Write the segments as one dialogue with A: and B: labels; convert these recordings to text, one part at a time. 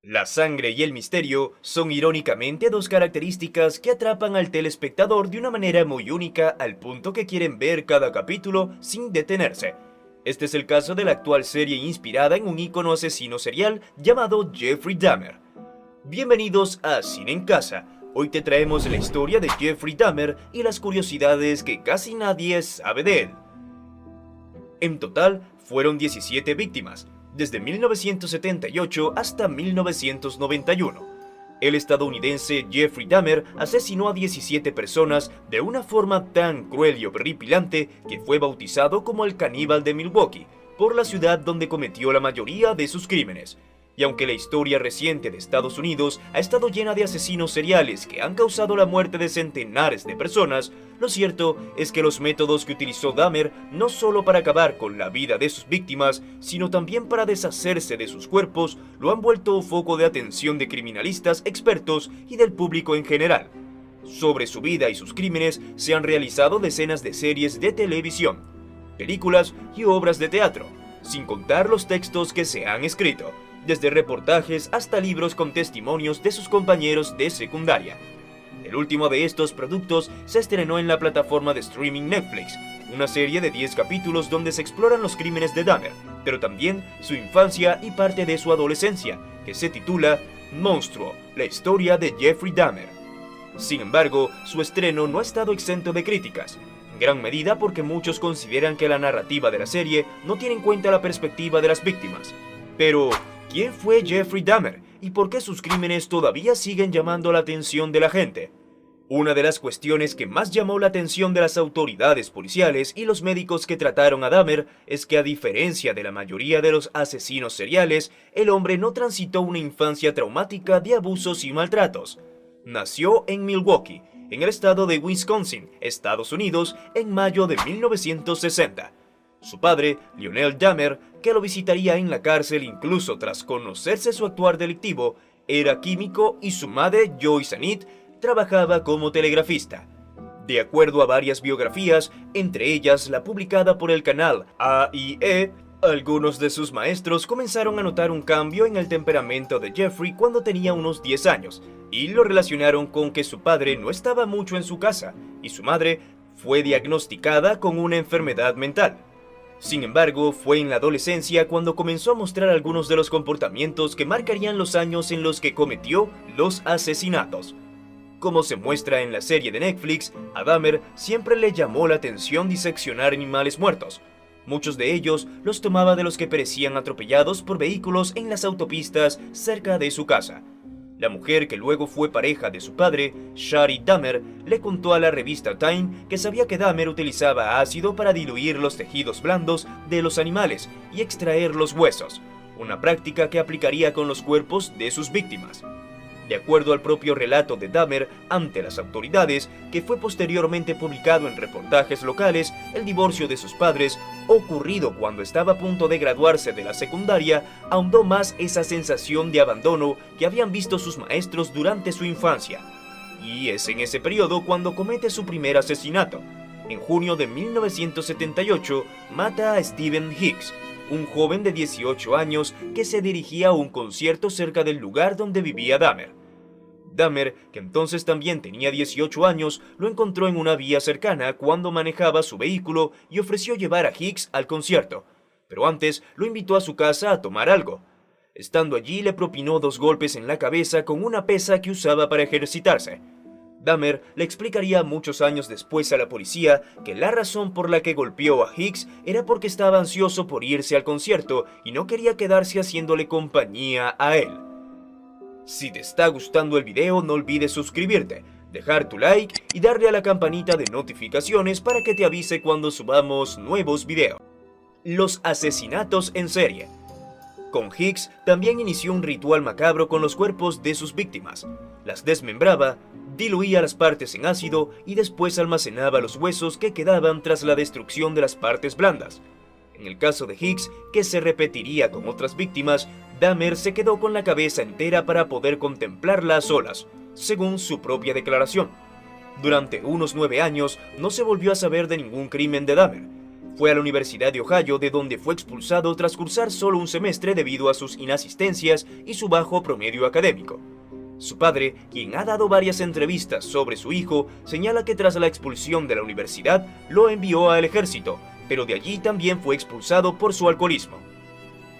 A: La sangre y el misterio son irónicamente dos características que atrapan al telespectador de una manera muy única al punto que quieren ver cada capítulo sin detenerse. Este es el caso de la actual serie inspirada en un ícono asesino serial llamado Jeffrey Dahmer. Bienvenidos a Cine en Casa. Hoy te traemos la historia de Jeffrey Dahmer y las curiosidades que casi nadie sabe de él. En total, fueron 17 víctimas, desde 1978 hasta 1991. El estadounidense Jeffrey Dahmer asesinó a 17 personas de una forma tan cruel y horripilante que fue bautizado como el caníbal de Milwaukee, por la ciudad donde cometió la mayoría de sus crímenes. Y aunque la historia reciente de Estados Unidos ha estado llena de asesinos seriales que han causado la muerte de centenares de personas, lo cierto es que los métodos que utilizó Dahmer no solo para acabar con la vida de sus víctimas, sino también para deshacerse de sus cuerpos, lo han vuelto foco de atención de criminalistas expertos y del público en general. Sobre su vida y sus crímenes se han realizado decenas de series de televisión, películas y obras de teatro, sin contar los textos que se han escrito, desde reportajes hasta libros con testimonios de sus compañeros de secundaria. El último de estos productos se estrenó en la plataforma de streaming Netflix, una serie de 10 capítulos donde se exploran los crímenes de Dahmer, pero también su infancia y parte de su adolescencia, que se titula Monstruo, la historia de Jeffrey Dahmer. Sin embargo, su estreno no ha estado exento de críticas, en gran medida porque muchos consideran que la narrativa de la serie no tiene en cuenta la perspectiva de las víctimas. Pero, ¿quién fue Jeffrey Dahmer y por qué sus crímenes todavía siguen llamando la atención de la gente? Una de las cuestiones que más llamó la atención de las autoridades policiales y los médicos que trataron a Dahmer es que, a diferencia de la mayoría de los asesinos seriales, el hombre no transitó una infancia traumática de abusos y maltratos. Nació en Milwaukee, en el estado de Wisconsin, Estados Unidos, en mayo de 1960. Su padre, Lionel Dahmer, que lo visitaría en la cárcel incluso tras conocerse su actuar delictivo, era químico y su madre, Joyce Anit, trabajaba como telegrafista. De acuerdo a varias biografías, entre ellas la publicada por el canal AIE, algunos de sus maestros comenzaron a notar un cambio en el temperamento de Jeffrey cuando tenía unos 10 años, y lo relacionaron con que su padre no estaba mucho en su casa, y su madre fue diagnosticada con una enfermedad mental. Sin embargo, fue en la adolescencia cuando comenzó a mostrar algunos de los comportamientos que marcarían los años en los que cometió los asesinatos. Como se muestra en la serie de Netflix, a Dahmer siempre le llamó la atención diseccionar animales muertos. Muchos de ellos los tomaba de los que perecían atropellados por vehículos en las autopistas cerca de su casa. La mujer que luego fue pareja de su padre, Shari Dahmer, le contó a la revista Time que sabía que Dahmer utilizaba ácido para diluir los tejidos blandos de los animales y extraer los huesos, una práctica que aplicaría con los cuerpos de sus víctimas. De acuerdo al propio relato de Dahmer ante las autoridades, que fue posteriormente publicado en reportajes locales, el divorcio de sus padres, ocurrido cuando estaba a punto de graduarse de la secundaria, ahondó más esa sensación de abandono que habían visto sus maestros durante su infancia. Y es en ese periodo cuando comete su primer asesinato. En junio de 1978, mata a Stephen Hicks, un joven de 18 años que se dirigía a un concierto cerca del lugar donde vivía Dahmer. Dahmer, que entonces también tenía 18 años, lo encontró en una vía cercana cuando manejaba su vehículo y ofreció llevar a Hicks al concierto, pero antes lo invitó a su casa a tomar algo. Estando allí le propinó 2 golpes en la cabeza con una pesa que usaba para ejercitarse. Dahmer le explicaría muchos años después a la policía que la razón por la que golpeó a Hicks era porque estaba ansioso por irse al concierto y no quería quedarse haciéndole compañía a él. Si te está gustando el video, no olvides suscribirte, dejar tu like y darle a la campanita de notificaciones para que te avise cuando subamos nuevos videos. Los asesinatos en serie. Con Hicks también inició un ritual macabro con los cuerpos de sus víctimas. Las desmembraba, diluía las partes en ácido y después almacenaba los huesos que quedaban tras la destrucción de las partes blandas. En el caso de Hicks, que se repetiría con otras víctimas, Dahmer se quedó con la cabeza entera para poder contemplarla a solas, según su propia declaración. Durante unos 9 años no se volvió a saber de ningún crimen de Dahmer. Fue a la Universidad de Ohio, de donde fue expulsado tras cursar solo un semestre debido a sus inasistencias y su bajo promedio académico. Su padre, quien ha dado varias entrevistas sobre su hijo, señala que tras la expulsión de la universidad lo envió al ejército, pero de allí también fue expulsado por su alcoholismo.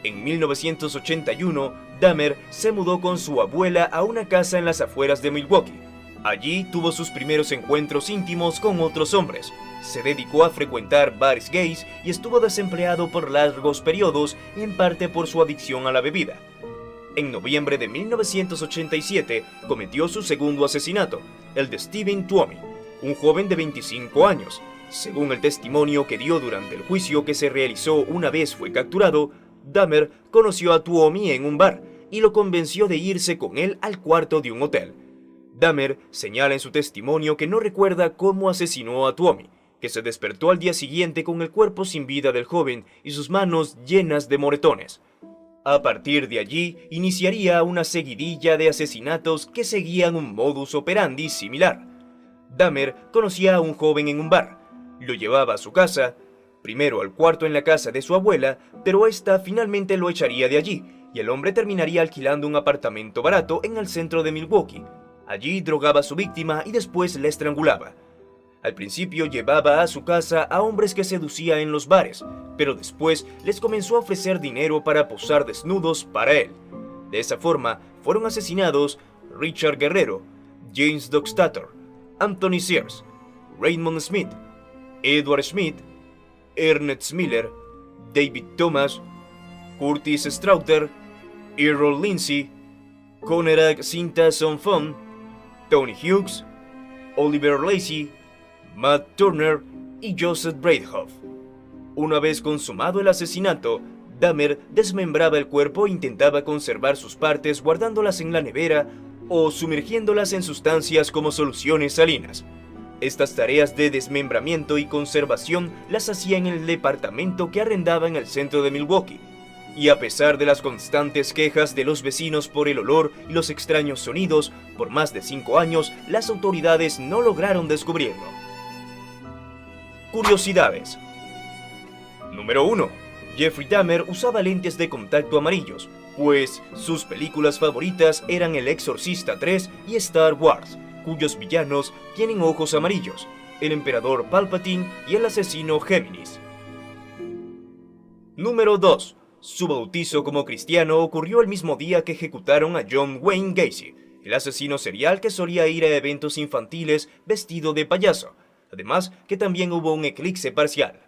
A: En 1981, Dahmer se mudó con su abuela a una casa en las afueras de Milwaukee. Allí tuvo sus primeros encuentros íntimos con otros hombres. Se dedicó a frecuentar bares gays y estuvo desempleado por largos periodos, en parte por su adicción a la bebida. En noviembre de 1987 cometió su segundo asesinato, el de Steven Tuomi, un joven de 25 años. Según el testimonio que dio durante el juicio que se realizó una vez fue capturado, Dahmer conoció a Tuomi en un bar y lo convenció de irse con él al cuarto de un hotel. Dahmer señala en su testimonio que no recuerda cómo asesinó a Tuomi, que se despertó al día siguiente con el cuerpo sin vida del joven y sus manos llenas de moretones. A partir de allí, iniciaría una seguidilla de asesinatos que seguían un modus operandi similar. Dahmer conocía a un joven en un bar, lo llevaba a su casa, primero al cuarto en la casa de su abuela, pero ésta finalmente lo echaría de allí, y el hombre terminaría alquilando un apartamento barato en el centro de Milwaukee. Allí drogaba a su víctima y después la estrangulaba. Al principio llevaba a su casa a hombres que seducía en los bares, pero después les comenzó a ofrecer dinero para posar desnudos para él. De esa forma fueron asesinados Richard Guerrero, James Dockstader, Anthony Sears, Raymond Smith, Edward Smith, Ernest Miller, David Thomas, Curtis Strauter, Errol Lindsay, Conrad Sinta-Sonfon, Tony Hughes, Oliver Lacey, Matt Turner y Joseph Breithoff. Una vez consumado el asesinato, Dahmer desmembraba el cuerpo e intentaba conservar sus partes guardándolas en la nevera o sumergiéndolas en sustancias como soluciones salinas. Estas tareas de desmembramiento y conservación las hacía en el departamento que arrendaba en el centro de Milwaukee, y a pesar de las constantes quejas de los vecinos por el olor y los extraños sonidos, por más de 5 años las autoridades no lograron descubrirlo. Curiosidades. Número 1. Jeffrey Dahmer usaba lentes de contacto amarillos, pues sus películas favoritas eran El Exorcista 3 y Star Wars, cuyos villanos tienen ojos amarillos, el emperador Palpatine y el asesino Géminis. Número 2. Su bautizo como cristiano ocurrió el mismo día que ejecutaron a John Wayne Gacy, el asesino serial que solía ir a eventos infantiles vestido de payaso, además que también hubo un eclipse parcial.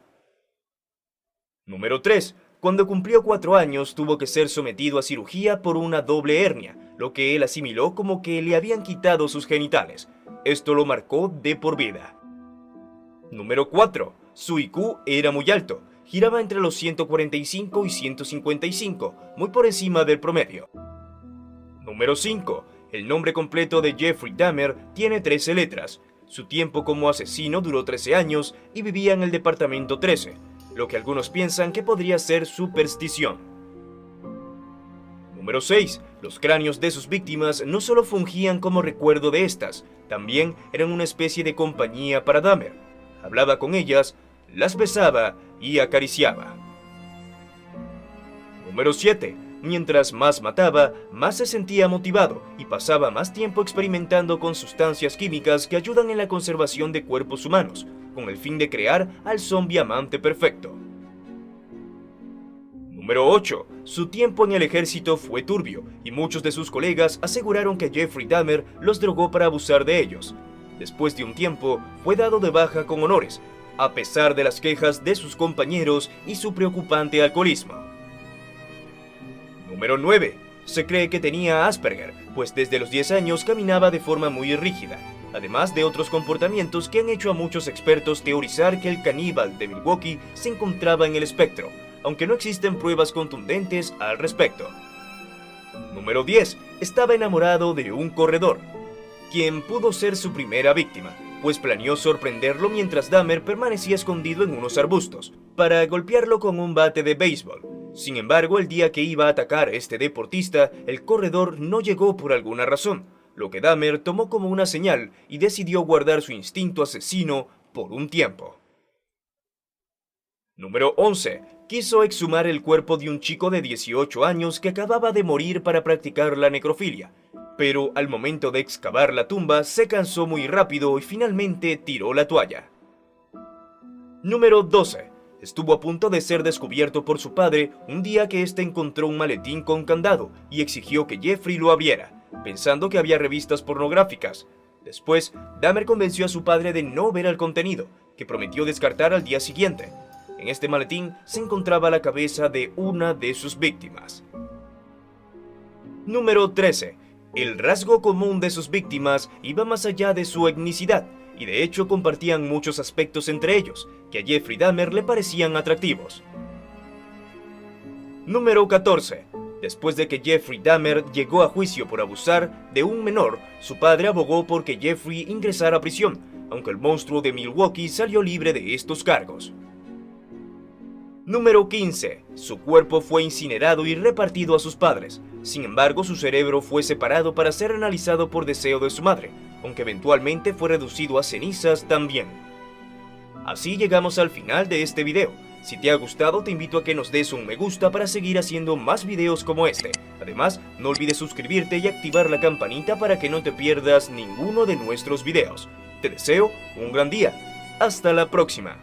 A: Número 3. Cuando cumplió 4 años tuvo que ser sometido a cirugía por una doble hernia, lo que él asimiló como que le habían quitado sus genitales. Esto lo marcó de por vida. Número 4. Su IQ era muy alto, giraba entre los 145 y 155, muy por encima del promedio. Número 5. El nombre completo de Jeffrey Dahmer tiene 13 letras. Su tiempo como asesino duró 13 años y vivía en el departamento 13, lo que algunos piensan que podría ser superstición. Número 6. Los cráneos de sus víctimas no solo fungían como recuerdo de estas, también eran una especie de compañía para Dahmer. Hablaba con ellas, las besaba y acariciaba. Número 7. Mientras más mataba, más se sentía motivado y pasaba más tiempo experimentando con sustancias químicas que ayudan en la conservación de cuerpos humanos, con el fin de crear al zombie amante perfecto. Número 8. Su tiempo en el ejército fue turbio, y muchos de sus colegas aseguraron que Jeffrey Dahmer los drogó para abusar de ellos. Después de un tiempo, fue dado de baja con honores, a pesar de las quejas de sus compañeros y su preocupante alcoholismo. Número 9. Se cree que tenía Asperger, pues desde los 10 años caminaba de forma muy rígida, además de otros comportamientos que han hecho a muchos expertos teorizar que el caníbal de Milwaukee se encontraba en el espectro, aunque no existen pruebas contundentes al respecto. Número 10. Estaba enamorado de un corredor, quien pudo ser su primera víctima, pues planeó sorprenderlo mientras Dahmer permanecía escondido en unos arbustos, para golpearlo con un bate de béisbol. Sin embargo, el día que iba a atacar a este deportista, el corredor no llegó por alguna razón, lo que Dahmer tomó como una señal y decidió guardar su instinto asesino por un tiempo. Número 11. Quiso exhumar el cuerpo de un chico de 18 años que acababa de morir para practicar la necrofilia, pero al momento de excavar la tumba se cansó muy rápido y finalmente tiró la toalla. Número 12. Estuvo a punto de ser descubierto por su padre un día que éste encontró un maletín con candado y exigió que Jeffrey lo abriera, pensando que había revistas pornográficas. Después, Dahmer convenció a su padre de no ver el contenido, que prometió descartar al día siguiente. En este maletín se encontraba la cabeza de una de sus víctimas. Número 13. El rasgo común de sus víctimas iba más allá de su etnicidad, y de hecho compartían muchos aspectos entre ellos, que a Jeffrey Dahmer le parecían atractivos. Número 14. Después de que Jeffrey Dahmer llegó a juicio por abusar de un menor, su padre abogó por que Jeffrey ingresara a prisión, aunque el monstruo de Milwaukee salió libre de estos cargos. Número 15. Su cuerpo fue incinerado y repartido a sus padres. Sin embargo, su cerebro fue separado para ser analizado por deseo de su madre, aunque eventualmente fue reducido a cenizas también. Así llegamos al final de este video. Si te ha gustado, te invito a que nos des un me gusta para seguir haciendo más videos como este. Además, no olvides suscribirte y activar la campanita para que no te pierdas ninguno de nuestros videos. Te deseo un gran día. Hasta la próxima.